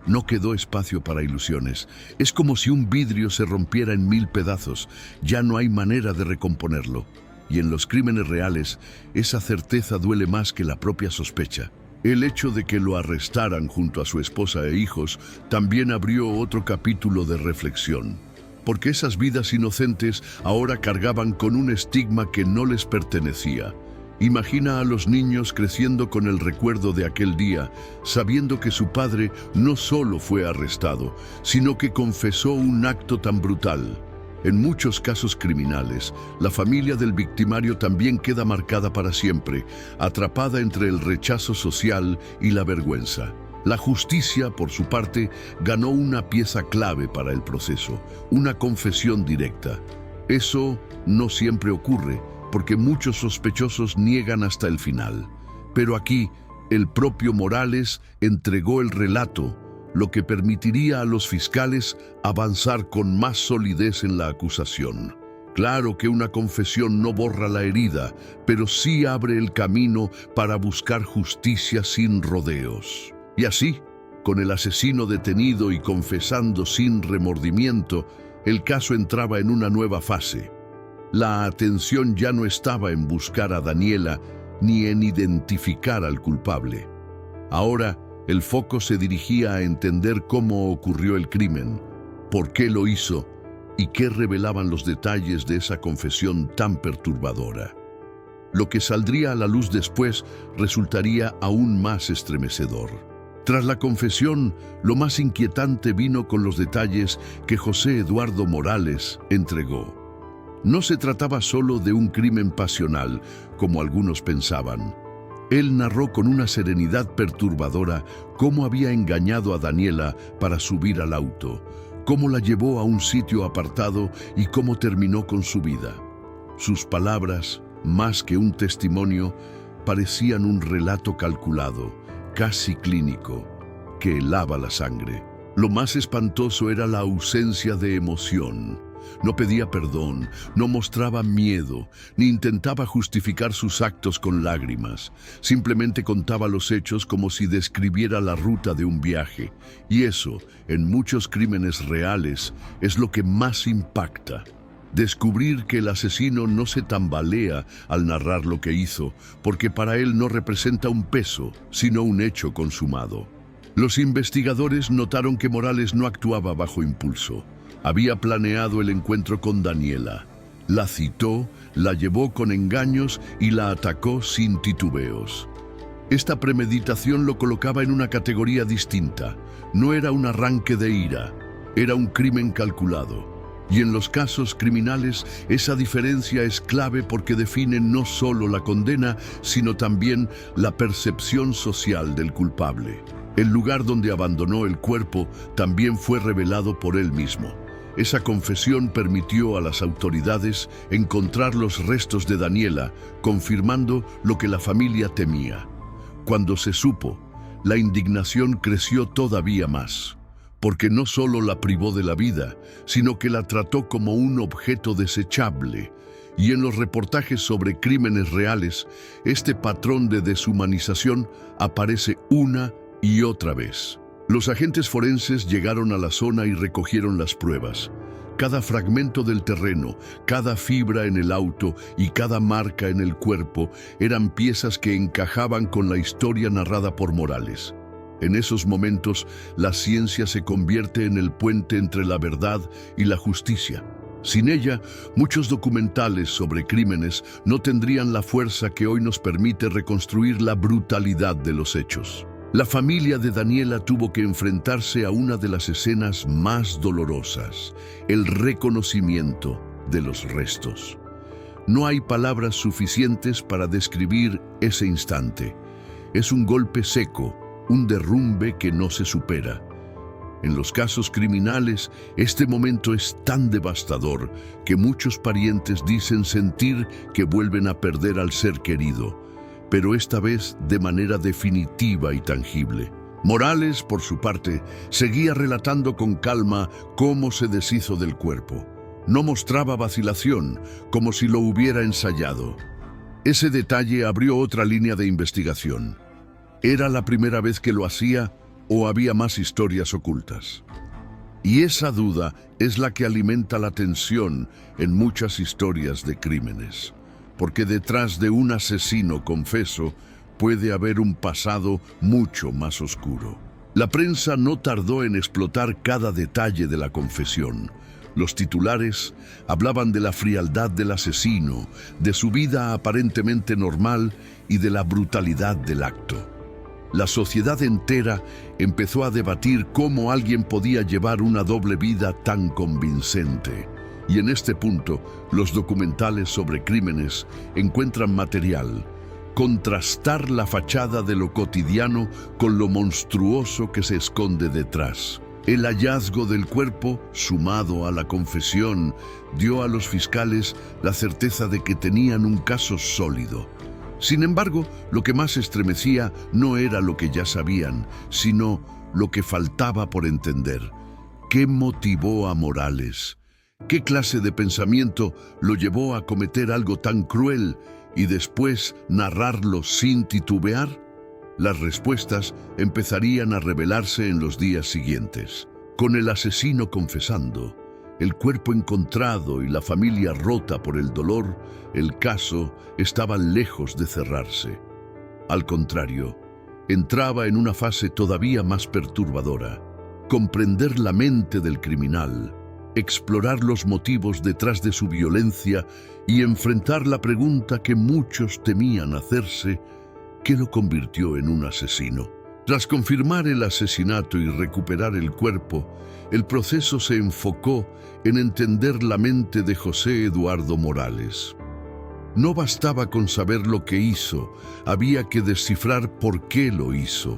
no quedó espacio para ilusiones. Es como si un vidrio se rompiera en 1000 pedazos. Ya no hay manera de recomponerlo. Y en los crímenes reales, esa certeza duele más que la propia sospecha. El hecho de que lo arrestaran junto a su esposa e hijos también abrió otro capítulo de reflexión, porque esas vidas inocentes ahora cargaban con un estigma que no les pertenecía. Imagina a los niños creciendo con el recuerdo de aquel día, sabiendo que su padre no solo fue arrestado, sino que confesó un acto tan brutal. En muchos casos criminales, la familia del victimario también queda marcada para siempre, atrapada entre el rechazo social y la vergüenza. La justicia, por su parte, ganó una pieza clave para el proceso, una confesión directa. Eso no siempre ocurre, porque muchos sospechosos niegan hasta el final. Pero aquí, el propio Morales entregó el relato, lo que permitiría a los fiscales avanzar con más solidez en la acusación. Claro que una confesión no borra la herida, pero sí abre el camino para buscar justicia sin rodeos. Y así, con el asesino detenido y confesando sin remordimiento, el caso entraba en una nueva fase. La atención ya no estaba en buscar a Daniela ni en identificar al culpable. Ahora, el foco se dirigía a entender cómo ocurrió el crimen, por qué lo hizo y qué revelaban los detalles de esa confesión tan perturbadora. Lo que saldría a la luz después resultaría aún más estremecedor. Tras la confesión, lo más inquietante vino con los detalles que José Eduardo Morales entregó. No se trataba solo de un crimen pasional, como algunos pensaban. Él narró con una serenidad perturbadora cómo había engañado a Daniela para subir al auto, cómo la llevó a un sitio apartado y cómo terminó con su vida. Sus palabras, más que un testimonio, parecían un relato calculado, casi clínico, que helaba la sangre. Lo más espantoso era la ausencia de emoción. No pedía perdón, no mostraba miedo, ni intentaba justificar sus actos con lágrimas. Simplemente contaba los hechos como si describiera la ruta de un viaje. Y eso, en muchos crímenes reales, es lo que más impacta. Descubrir que el asesino no se tambalea al narrar lo que hizo, porque para él no representa un peso, sino un hecho consumado. Los investigadores notaron que Morales no actuaba bajo impulso. Había planeado el encuentro con Daniela. La citó, la llevó con engaños y la atacó sin titubeos. Esta premeditación lo colocaba en una categoría distinta. No era un arranque de ira, era un crimen calculado. Y en los casos criminales, esa diferencia es clave porque define no solo la condena, sino también la percepción social del culpable. El lugar donde abandonó el cuerpo también fue revelado por él mismo. Esa confesión permitió a las autoridades encontrar los restos de Daniela, confirmando lo que la familia temía. Cuando se supo, la indignación creció todavía más, porque no solo la privó de la vida, sino que la trató como un objeto desechable. Y en los reportajes sobre crímenes reales, este patrón de deshumanización aparece una y otra vez. Los agentes forenses llegaron a la zona y recogieron las pruebas. Cada fragmento del terreno, cada fibra en el auto y cada marca en el cuerpo eran piezas que encajaban con la historia narrada por Morales. En esos momentos, la ciencia se convierte en el puente entre la verdad y la justicia. Sin ella, muchos documentales sobre crímenes no tendrían la fuerza que hoy nos permite reconstruir la brutalidad de los hechos. La familia de Daniela tuvo que enfrentarse a una de las escenas más dolorosas, el reconocimiento de los restos. No hay palabras suficientes para describir ese instante. Es un golpe seco, un derrumbe que no se supera. En los casos criminales, este momento es tan devastador que muchos parientes dicen sentir que vuelven a perder al ser querido, pero esta vez de manera definitiva y tangible. Morales, por su parte, seguía relatando con calma cómo se deshizo del cuerpo. No mostraba vacilación, como si lo hubiera ensayado. Ese detalle abrió otra línea de investigación. ¿Era la primera vez que lo hacía o había más historias ocultas? Y esa duda es la que alimenta la tensión en muchas historias de crímenes. Porque detrás de un asesino confeso puede haber un pasado mucho más oscuro. La prensa no tardó en explotar cada detalle de la confesión. Los titulares hablaban de la frialdad del asesino, de su vida aparentemente normal y de la brutalidad del acto. La sociedad entera empezó a debatir cómo alguien podía llevar una doble vida tan convincente. Y en este punto, los documentales sobre crímenes encuentran material. Contrastar la fachada de lo cotidiano con lo monstruoso que se esconde detrás. El hallazgo del cuerpo, sumado a la confesión, dio a los fiscales la certeza de que tenían un caso sólido. Sin embargo, lo que más estremecía no era lo que ya sabían, sino lo que faltaba por entender. ¿Qué motivó a Morales? ¿Qué clase de pensamiento lo llevó a cometer algo tan cruel y después narrarlo sin titubear? Las respuestas empezarían a revelarse en los días siguientes. Con el asesino confesando, el cuerpo encontrado y la familia rota por el dolor, el caso estaba lejos de cerrarse. Al contrario, entraba en una fase todavía más perturbadora. Comprender la mente del criminal, explorar los motivos detrás de su violencia y enfrentar la pregunta que muchos temían hacerse: ¿qué lo convirtió en un asesino? Tras confirmar el asesinato y recuperar el cuerpo, el proceso se enfocó en entender la mente de José Eduardo Morales. No bastaba con saber lo que hizo, había que descifrar por qué lo hizo.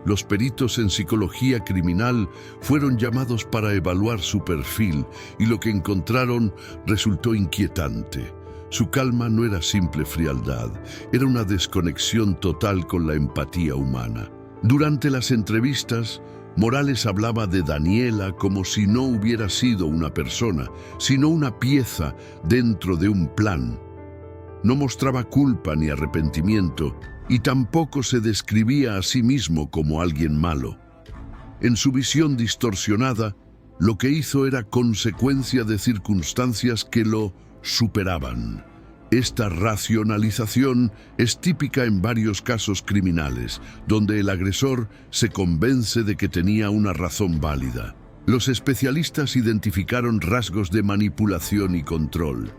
Los peritos en psicología criminal fueron llamados para evaluar su perfil y lo que encontraron resultó inquietante. Su calma no era simple frialdad, era una desconexión total con la empatía humana. Durante las entrevistas, Morales hablaba de Daniela como si no hubiera sido una persona, sino una pieza dentro de un plan. No mostraba culpa ni arrepentimiento y tampoco se describía a sí mismo como alguien malo. En su visión distorsionada, lo que hizo era consecuencia de circunstancias que lo superaban. Esta racionalización es típica en varios casos criminales, donde el agresor se convence de que tenía una razón válida. Los especialistas identificaron rasgos de manipulación y control.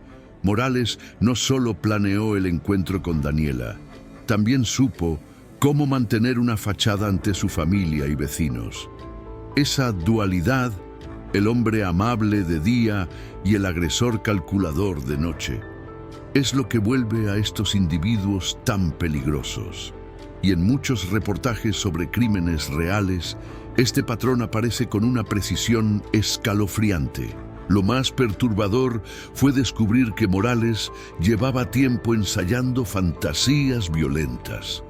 Morales no solo planeó el encuentro con Daniela, también supo cómo mantener una fachada ante su familia y vecinos. Esa dualidad, el hombre amable de día y el agresor calculador de noche, es lo que vuelve a estos individuos tan peligrosos. Y en muchos reportajes sobre crímenes reales, este patrón aparece con una precisión escalofriante. Lo más perturbador fue descubrir que Morales llevaba tiempo ensayando fantasías violentas.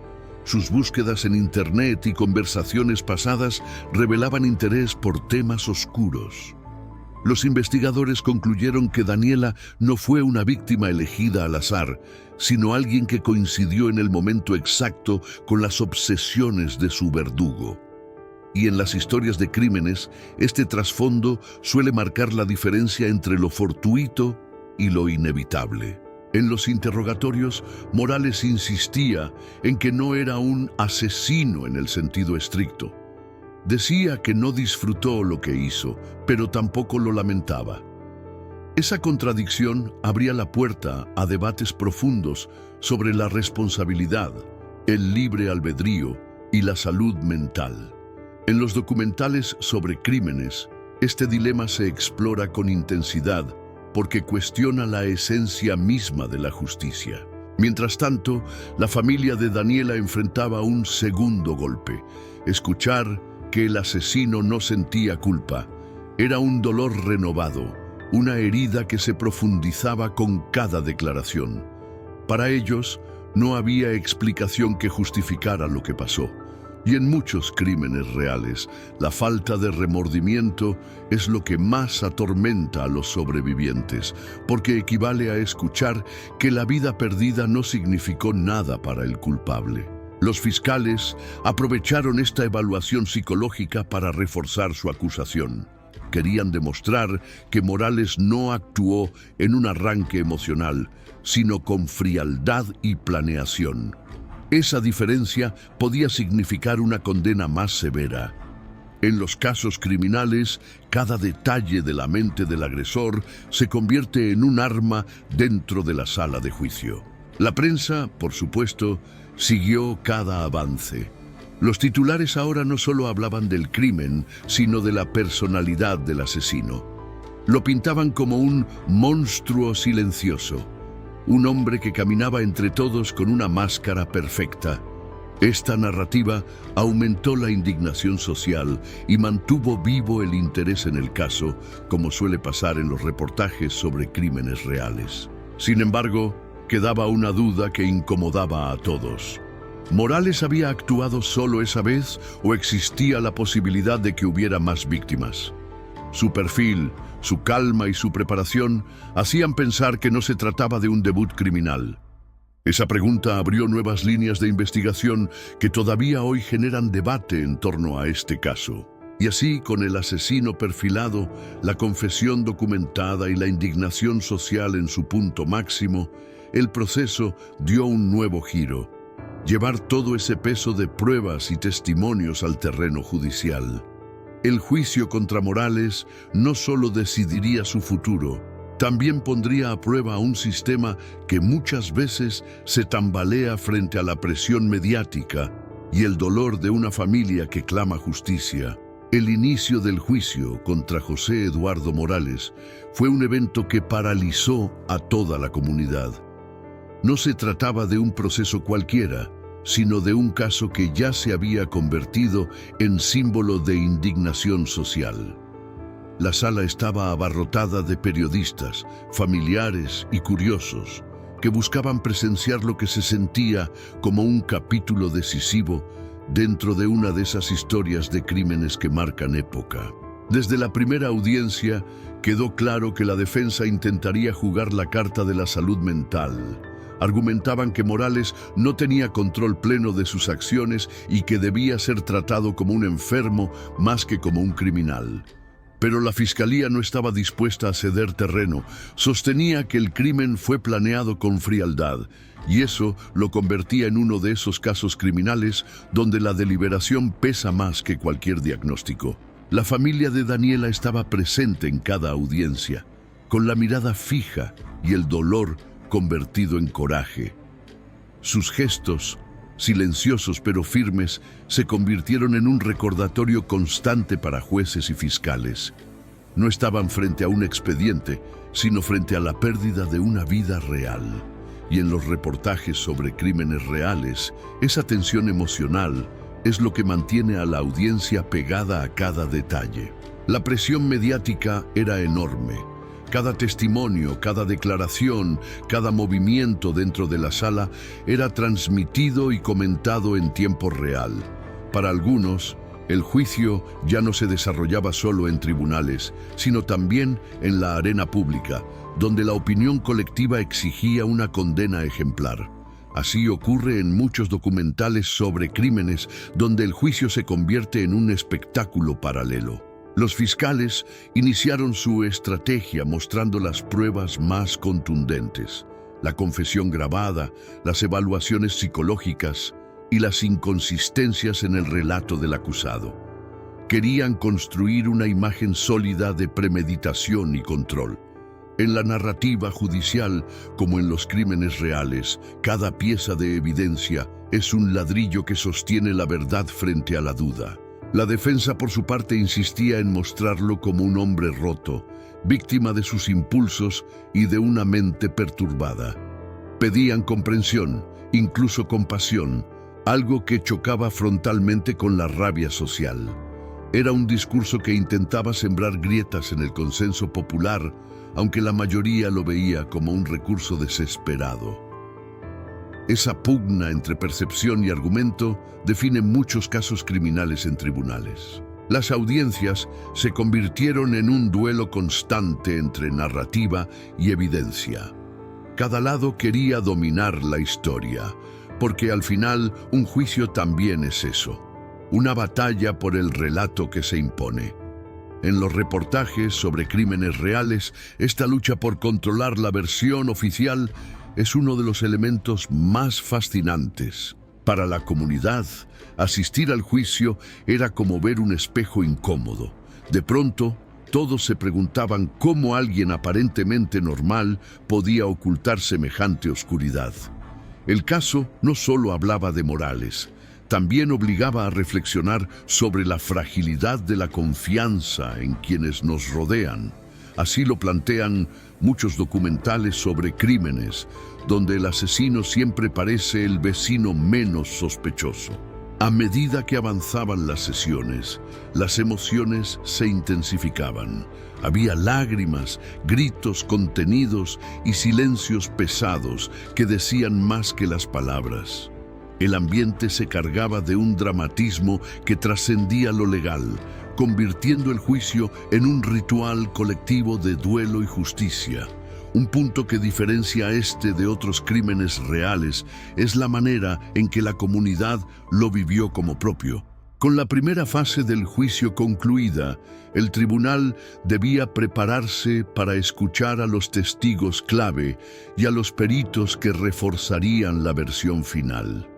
Sus búsquedas en Internet y conversaciones pasadas revelaban interés por temas oscuros. Los investigadores concluyeron que Daniela no fue una víctima elegida al azar, sino alguien que coincidió en el momento exacto con las obsesiones de su verdugo. Y en las historias de crímenes, este trasfondo suele marcar la diferencia entre lo fortuito y lo inevitable. En los interrogatorios, Morales insistía en que no era un asesino en el sentido estricto. Decía que no disfrutó lo que hizo, pero tampoco lo lamentaba. Esa contradicción abría la puerta a debates profundos sobre la responsabilidad, el libre albedrío y la salud mental. En los documentales sobre crímenes, este dilema se explora con intensidad porque cuestiona la esencia misma de la justicia. Mientras tanto, la familia de Daniela enfrentaba un segundo golpe: escuchar que el asesino no sentía culpa. Era un dolor renovado, una herida que se profundizaba con cada declaración. Para ellos, no había explicación que justificara lo que pasó. Y en muchos crímenes reales, la falta de remordimiento es lo que más atormenta a los sobrevivientes, porque equivale a escuchar que la vida perdida no significó nada para el culpable. Los fiscales aprovecharon esta evaluación psicológica para reforzar su acusación. Querían demostrar que Morales no actuó en un arranque emocional, sino con frialdad y planeación. Esa diferencia podía significar una condena más severa. En los casos criminales, cada detalle de la mente del agresor se convierte en un arma dentro de la sala de juicio. La prensa, por supuesto, siguió cada avance. Los titulares ahora no solo hablaban del crimen, sino de la personalidad del asesino. Lo pintaban como un monstruo silencioso, un hombre que caminaba entre todos con una máscara perfecta. Esta narrativa aumentó la indignación social y mantuvo vivo el interés en el caso, como suele pasar en los reportajes sobre crímenes reales. Sin embargo, quedaba una duda que incomodaba a todos. ¿Morales había actuado solo esa vez o existía la posibilidad de que hubiera más víctimas? Su perfil, su calma y su preparación hacían pensar que no se trataba de un debut criminal. Esa pregunta abrió nuevas líneas de investigación que todavía hoy generan debate en torno a este caso. Y así, con el asesino perfilado, la confesión documentada y la indignación social en su punto máximo, el proceso dio un nuevo giro: llevar todo ese peso de pruebas y testimonios al terreno judicial. El juicio contra Morales no solo decidiría su futuro, también pondría a prueba un sistema que muchas veces se tambalea frente a la presión mediática y el dolor de una familia que clama justicia. El inicio del juicio contra José Eduardo Morales fue un evento que paralizó a toda la comunidad. No se trataba de un proceso cualquiera, sino de un caso que ya se había convertido en símbolo de indignación social. La sala estaba abarrotada de periodistas, familiares y curiosos que buscaban presenciar lo que se sentía como un capítulo decisivo dentro de una de esas historias de crímenes que marcan época. Desde la primera audiencia quedó claro que la defensa intentaría jugar la carta de la salud mental. Argumentaban que Morales no tenía control pleno de sus acciones y que debía ser tratado como un enfermo más que como un criminal. Pero la fiscalía no estaba dispuesta a ceder terreno. Sostenía que el crimen fue planeado con frialdad, y eso lo convertía en uno de esos casos criminales donde la deliberación pesa más que cualquier diagnóstico. La familia de Daniela estaba presente en cada audiencia, con la mirada fija y el dolor convertido en coraje. Sus gestos, silenciosos pero firmes, se convirtieron en un recordatorio constante para jueces y fiscales. No estaban frente a un expediente, sino frente a la pérdida de una vida real. Y en los reportajes sobre crímenes reales, esa tensión emocional es lo que mantiene a la audiencia pegada a cada detalle. La presión mediática era enorme. Cada testimonio, cada declaración, cada movimiento dentro de la sala era transmitido y comentado en tiempo real. Para algunos, el juicio ya no se desarrollaba solo en tribunales, sino también en la arena pública, donde la opinión colectiva exigía una condena ejemplar. Así ocurre en muchos documentales sobre crímenes, donde el juicio se convierte en un espectáculo paralelo. Los fiscales iniciaron su estrategia mostrando las pruebas más contundentes: la confesión grabada, las evaluaciones psicológicas y las inconsistencias en el relato del acusado. Querían construir una imagen sólida de premeditación y control. En la narrativa judicial, como en los crímenes reales, cada pieza de evidencia es un ladrillo que sostiene la verdad frente a la duda. La defensa, por su parte, insistía en mostrarlo como un hombre roto, víctima de sus impulsos y de una mente perturbada. Pedían comprensión, incluso compasión, algo que chocaba frontalmente con la rabia social. Era un discurso que intentaba sembrar grietas en el consenso popular, aunque la mayoría lo veía como un recurso desesperado. Esa pugna entre percepción y argumento define muchos casos criminales en tribunales. Las audiencias se convirtieron en un duelo constante entre narrativa y evidencia. Cada lado quería dominar la historia, porque al final un juicio también es eso, una batalla por el relato que se impone. En los reportajes sobre crímenes reales, esta lucha por controlar la versión oficial es uno de los elementos más fascinantes. Para la comunidad, asistir al juicio era como ver un espejo incómodo. De pronto, todos se preguntaban cómo alguien aparentemente normal podía ocultar semejante oscuridad. El caso no solo hablaba de morales, también obligaba a reflexionar sobre la fragilidad de la confianza en quienes nos rodean. Así lo plantean muchos documentales sobre crímenes, donde el asesino siempre parece el vecino menos sospechoso. A medida que avanzaban las sesiones, las emociones se intensificaban. Había lágrimas, gritos contenidos y silencios pesados que decían más que las palabras. El ambiente se cargaba de un dramatismo que trascendía lo legal, convirtiendo el juicio en un ritual colectivo de duelo y justicia. Un punto que diferencia este de otros crímenes reales es la manera en que la comunidad lo vivió como propio. Con la primera fase del juicio concluida, el tribunal debía prepararse para escuchar a los testigos clave y a los peritos que reforzarían la versión final.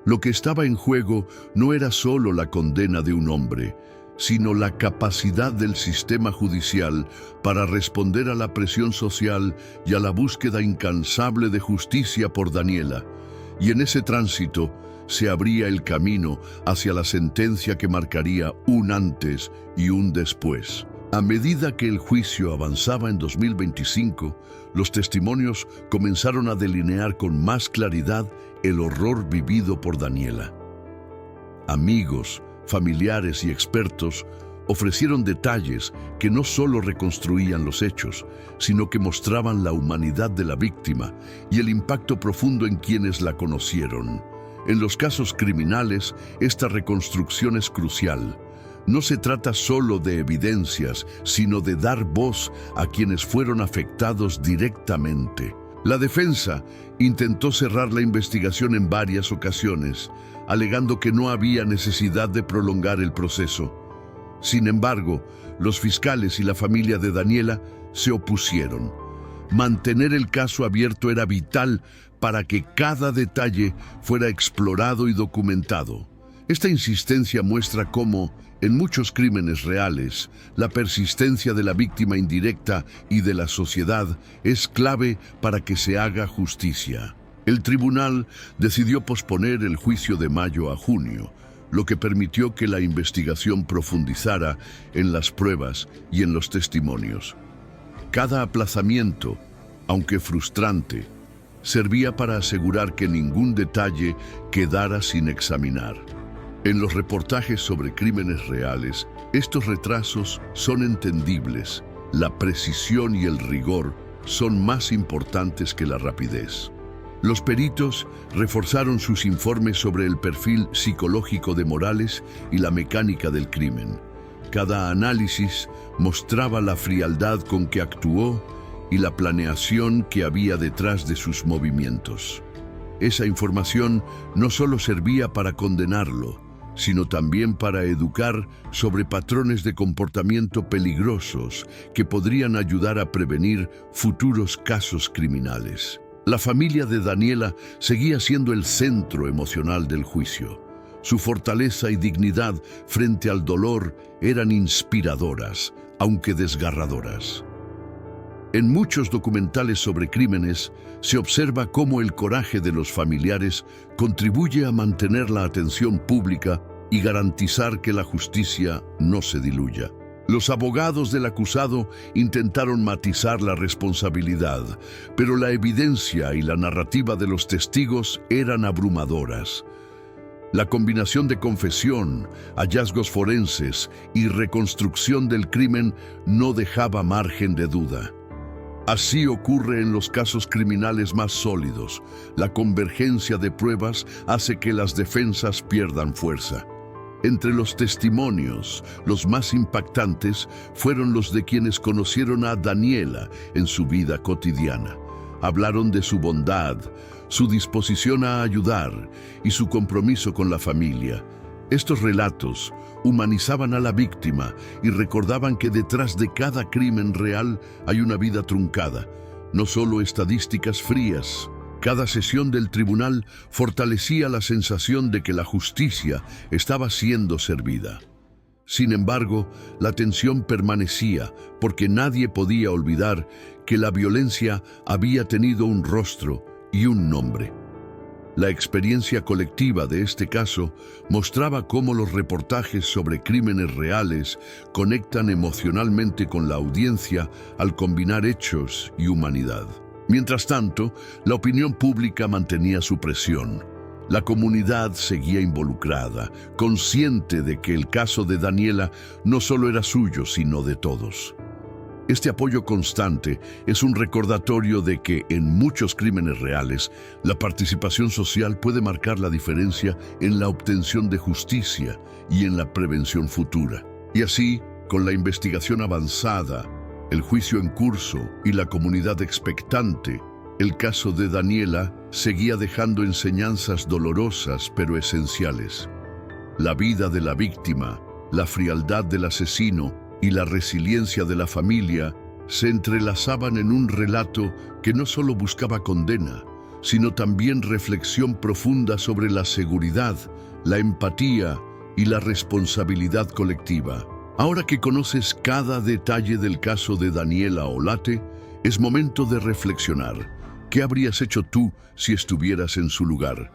Lo que estaba en juego no era solo la condena de un hombre, sino la capacidad del sistema judicial para responder a la presión social y a la búsqueda incansable de justicia por Daniela. Y en ese tránsito se abría el camino hacia la sentencia que marcaría un antes y un después. A medida que el juicio avanzaba en 2025, los testimonios comenzaron a delinear con más claridad el horror vivido por Daniela. Amigos, familiares y expertos ofrecieron detalles que no solo reconstruían los hechos, sino que mostraban la humanidad de la víctima y el impacto profundo en quienes la conocieron. En los casos criminales, esta reconstrucción es crucial. No se trata solo de evidencias, sino de dar voz a quienes fueron afectados directamente. La defensa intentó cerrar la investigación en varias ocasiones, alegando que no había necesidad de prolongar el proceso. Sin embargo, los fiscales y la familia de Daniela se opusieron. Mantener el caso abierto era vital para que cada detalle fuera explorado y documentado. Esta insistencia muestra cómo, en muchos crímenes reales, la persistencia de la víctima indirecta y de la sociedad es clave para que se haga justicia. El tribunal decidió posponer el juicio de mayo a junio, lo que permitió que la investigación profundizara en las pruebas y en los testimonios. Cada aplazamiento, aunque frustrante, servía para asegurar que ningún detalle quedara sin examinar. En los reportajes sobre crímenes reales, estos retrasos son entendibles. La precisión y el rigor son más importantes que la rapidez. Los peritos reforzaron sus informes sobre el perfil psicológico de Morales y la mecánica del crimen. Cada análisis mostraba la frialdad con que actuó y la planeación que había detrás de sus movimientos. Esa información no solo servía para condenarlo, sino también para educar sobre patrones de comportamiento peligrosos que podrían ayudar a prevenir futuros casos criminales. La familia de Daniela seguía siendo el centro emocional del juicio. Su fortaleza y dignidad frente al dolor eran inspiradoras, aunque desgarradoras. En muchos documentales sobre crímenes se observa cómo el coraje de los familiares contribuye a mantener la atención pública y garantizar que la justicia no se diluya. Los abogados del acusado intentaron matizar la responsabilidad, pero la evidencia y la narrativa de los testigos eran abrumadoras. La combinación de confesión, hallazgos forenses y reconstrucción del crimen no dejaba margen de duda. Así ocurre en los casos criminales más sólidos. La convergencia de pruebas hace que las defensas pierdan fuerza. Entre los testimonios, los más impactantes fueron los de quienes conocieron a Daniela en su vida cotidiana. Hablaron de su bondad, su disposición a ayudar y su compromiso con la familia. Estos relatos humanizaban a la víctima y recordaban que detrás de cada crimen real hay una vida truncada, no solo estadísticas frías. Cada sesión del tribunal fortalecía la sensación de que la justicia estaba siendo servida. Sin embargo, la tensión permanecía porque nadie podía olvidar que la violencia había tenido un rostro y un nombre. La experiencia colectiva de este caso mostraba cómo los reportajes sobre crímenes reales conectan emocionalmente con la audiencia al combinar hechos y humanidad. Mientras tanto, la opinión pública mantenía su presión. La comunidad seguía involucrada, consciente de que el caso de Daniela no solo era suyo, sino de todos. Este apoyo constante es un recordatorio de que en muchos crímenes reales, la participación social puede marcar la diferencia en la obtención de justicia y en la prevención futura. Y así, con la investigación avanzada, el juicio en curso y la comunidad expectante, el caso de Daniela seguía dejando enseñanzas dolorosas pero esenciales. La vida de la víctima, la frialdad del asesino y la resiliencia de la familia se entrelazaban en un relato que no solo buscaba condena, sino también reflexión profunda sobre la seguridad, la empatía y la responsabilidad colectiva. Ahora que conoces cada detalle del caso de Daniela Olate, es momento de reflexionar. ¿Qué habrías hecho tú si estuvieras en su lugar?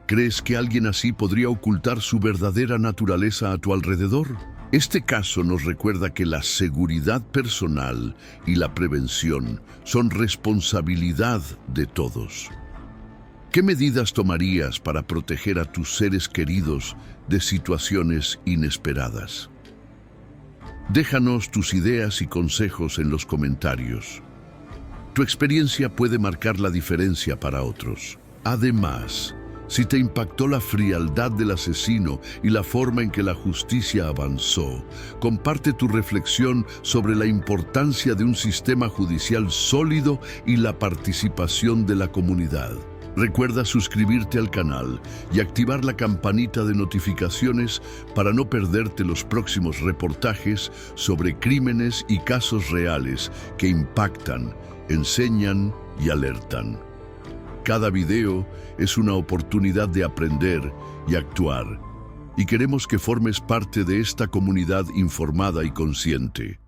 ¿Crees que alguien así podría ocultar su verdadera naturaleza a tu alrededor? Este caso nos recuerda que la seguridad personal y la prevención son responsabilidad de todos. ¿Qué medidas tomarías para proteger a tus seres queridos de situaciones inesperadas? Déjanos tus ideas y consejos en los comentarios. Tu experiencia puede marcar la diferencia para otros. Además, si te impactó la frialdad del asesino y la forma en que la justicia avanzó, comparte tu reflexión sobre la importancia de un sistema judicial sólido y la participación de la comunidad. Recuerda suscribirte al canal y activar la campanita de notificaciones para no perderte los próximos reportajes sobre crímenes y casos reales que impactan, enseñan y alertan. Cada video es una oportunidad de aprender y actuar, y queremos que formes parte de esta comunidad informada y consciente.